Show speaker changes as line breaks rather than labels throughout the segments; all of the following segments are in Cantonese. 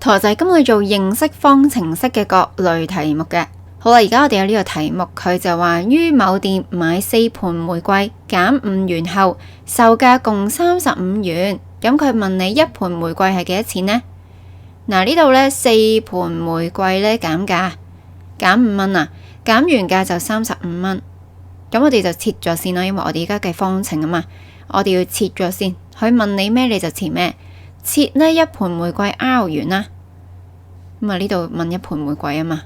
同學仔今日做認識方程式嘅各類題目嘅。好啦，而家我哋有呢個題目，佢就話於某店買4盆玫瑰減5元後，售價共35元。咁佢問你一盆玫瑰係幾多錢呢？嗱，呢度呢4盆玫瑰呢減價減5蚊啊，減完價就35蚊。咁我哋就切咗先啦，因為我哋而家計方程啊嘛，我哋要切咗先。佢問你咩你就切咩，切呢一盆玫瑰 R 元啦。咁啊呢度問一盆玫瑰啊嘛。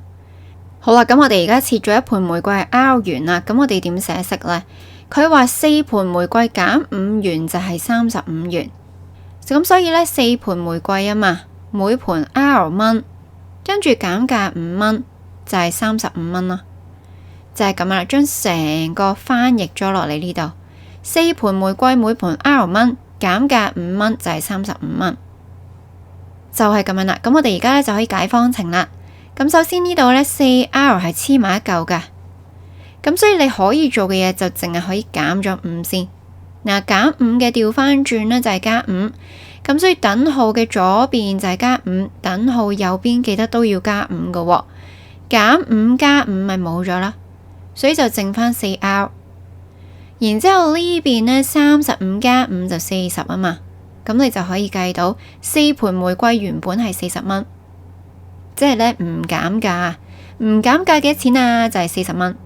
好啦，咁我哋而家切咗一盆玫瑰係 R 元啦，咁我哋點寫式呢？佢話4盆玫瑰減5元就係35元，咁所以呢4盆玫瑰啊嘛，每盆 R 蚊，跟住減價5蚊就係35蚊啦，就係咁啦。將成個翻譯咗落嚟呢度，4盆玫瑰每盆 R 蚊，減價5蚊就係35蚊，就係咁樣啦。咁我哋而家呢就可以解方程啦。咁首先呢度呢 4R 係黐埋一嚿噶，咁所以你可以做嘅嘢就淨係可以減咗5先。嗱，減5嘅調翻轉呢就係加5，咁所以等號嘅左邊就係加5，等號右邊記得都要加5噶喎。減5加5咪冇咗啦，所以就剩翻 4R。然之後呢邊呢35加5就40啊嘛，咁你就可以計到4盆玫瑰原本係40蚊。即係呢唔減價，唔減價幾多錢啊？就係40蚊。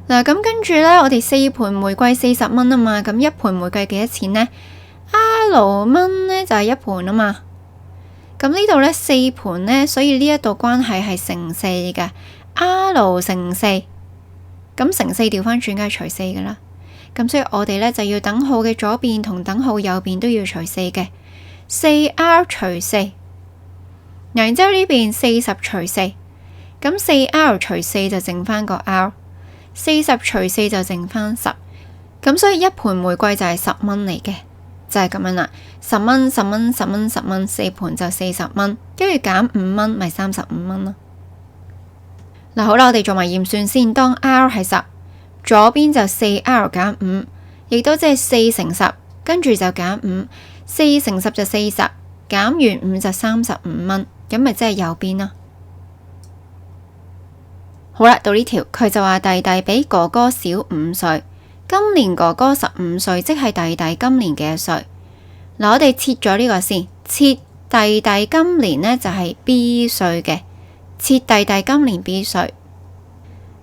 嗱，咁跟住呢，我哋4盆玫瑰40蚊啊嘛，咁一盆玫瑰幾多錢呢？R 蚊呢就係一盆啊嘛。咁呢度呢4盆呢，所以呢一度關係係乘4嘅 ，R 乘4，咁乘4調翻轉梗係除4噶啦。咁所以我哋呢就要等號嘅左邊同等號右邊都要除4嘅，4R 除4。然之後呢邊40除4，咁4R 除4就剩翻個 R，40除4就剩翻10，咁所以一盆玫瑰就係10蚊嚟嘅，就係咁樣啦。10蚊、10蚊、10蚊、10蚊，4盆就40蚊，跟住減5蚊，咪35蚊咯。嗱，好啦，我哋做埋驗算先。當 R 係10，左邊就4R 減5，亦都即係4乘10，跟住就減5，4乘10就40，減完5就35蚊。咁咪即係右邊咯。好啦，到呢條佢就話弟弟比哥哥小5歲，今年哥哥15歲，即係弟弟今年幾多歲？嗱，我哋切咗呢個先，切弟弟今年呢就係 B 歲嘅，切弟弟今年 B 歲。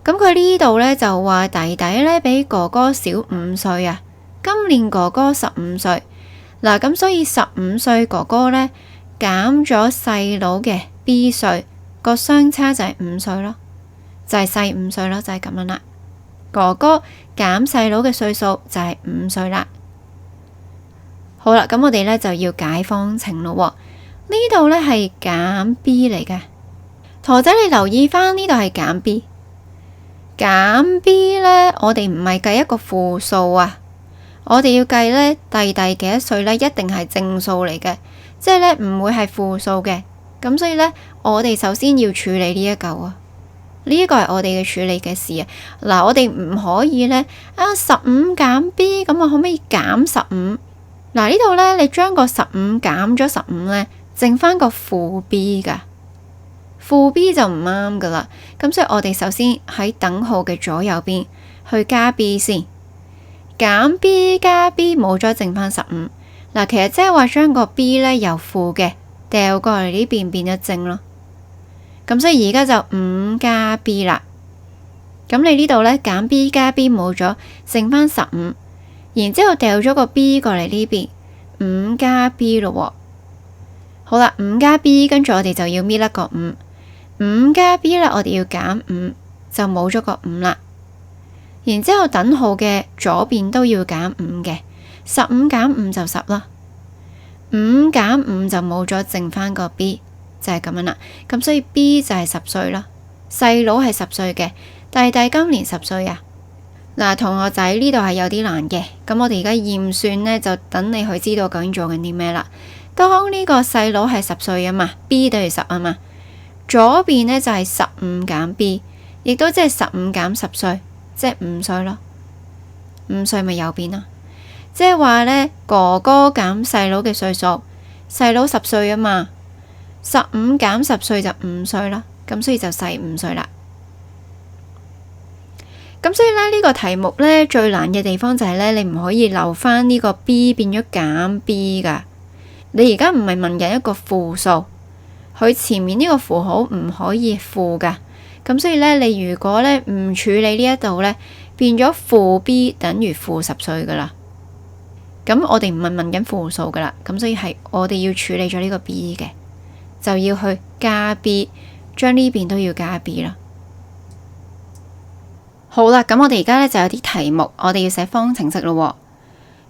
咁佢呢度呢就話弟弟呢比哥哥小5歲啊，今年哥哥15歲。嗱，咁所以15歲哥哥呢，減咗細佬嘅 B 歲，個相差就係5歲咯，就係細5歲咯，就係咁樣啦。哥哥減細佬嘅歲數就係5歲啦。好啦，咁我哋呢就要解方程咯。呢度呢係減 B 嚟嘅，同學仔你留意翻呢度係減 B， 減 B 呢我哋唔係計一個負數啊，我哋要計呢弟弟幾多歲呢，一定係正數嚟嘅。即係呢唔會係負數嘅，咁所以呢，我哋首先要處理呢一嚿啊，呢一個係我哋嘅處理嘅事啊。嗱，我哋唔可以呢15減 B， 咁我可唔可以減15？嗱，呢度呢，你將個15減咗15呢，剩翻個負 B 噶，負 B 就唔啱噶啦。咁所以我哋首先喺等號嘅左右邊去加 B 先，減 B 加 B 冇咗，剩翻15。嗱，其實即係話將個 B 呢由負嘅掉過嚟呢邊變咗正咯，咁所以而家就5加 B 啦。咁你呢度呢，減 B 加 B 冇咗，剩翻15，然之後掉咗個 B 過嚟呢邊，5加 B 咯。好啦，5加 B， 跟住我哋就要搣甩個5加 B 呢，我哋要減5，就冇咗個5啦。然之後等號嘅左邊都要減5嘅。15減5就10啦，5減5就冇咗，剩翻個 B， 就係咁樣啦。咁所以 B 就係10歲啦，細佬係10歲嘅，弟弟今年10歲啊。嗱，同學仔呢度係有啲難嘅，咁我哋而家驗算呢，就等你去知道究竟做緊啲咩啦。當呢個細佬係10歲啊嘛，B 等於10啊嘛，左邊呢就係15減 B， 亦都即係15減10歲，即係5歲咯。5歲咪右邊啦。即係話呢，哥哥減細佬嘅歲數，細佬10歲啊嘛， 15減10歲就5歲啦，咁所以就細5歲啦。咁所以呢，呢個題目呢，最難嘅地方就係呢：你唔可以留翻呢個 b 變咗減 b 噶。你而家唔係問緊一個負數，佢前面呢個符號唔可以負噶。咁所以呢，你如果呢唔處理呢一度呢，變咗負 b 等於負10歲噶啦。咁我哋唔係問緊負數噶啦，咁所以係我哋要處理咗呢個 b 嘅，就要去加 b， 將呢邊都要加 b 啦。好啦，咁我哋而家呢就有啲題目，我哋要寫方程式咯。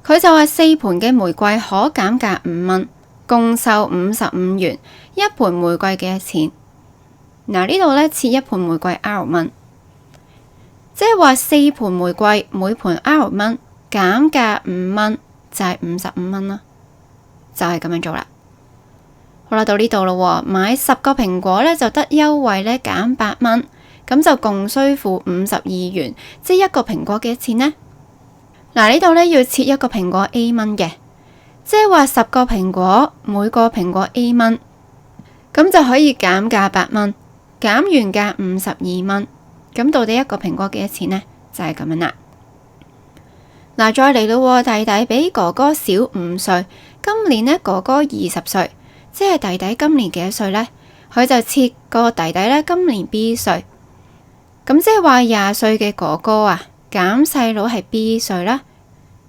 佢就話4盆嘅玫瑰可減價5蚊，共售55元。一盆玫瑰幾多錢？嗱，呢度呢切一盆玫瑰 R 蚊，即係話4盆玫瑰每盆 R 蚊，減價5蚊就係55蚊啦，就係咁樣做啦。好啦，到呢度咯，買10個蘋果呢就得優惠呢減8蚊。咁就共需付52元，即係一個蘋果幾多錢呢？嗱，呢度呢要切一個蘋果 A 蚊嘅，即係話10個蘋果，每個蘋果 A 蚊，咁就可以減價8蚊，減完價52蚊。咁到底一個蘋果幾多錢呢？就係咁樣啦。嗱，再嚟咯，弟弟比哥哥小5歲，今年呢哥哥20歲，即係弟弟今年幾多歲呢？佢就切個弟弟呢今年 B 歲。咁即係話20歲嘅哥哥啊，減細佬係 B 歲啦，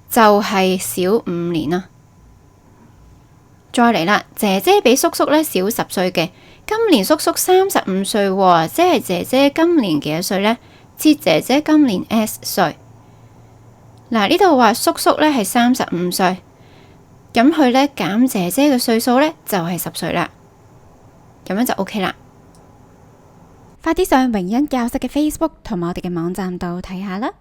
就係小5年啦。再嚟啦，姐姐比叔叔呢小10歲嘅，今年叔叔35歲喎，即係姐姐今年幾多歲呢？切姐姐今年 S 歲。嗱，呢度話叔叔呢係35歲，咁佢呢減姐姐嘅歲數呢就係10歲啦，咁樣就 OK 啦。
快啲上榮恩教室嘅 Facebook 同埋我哋嘅網站度睇下啦！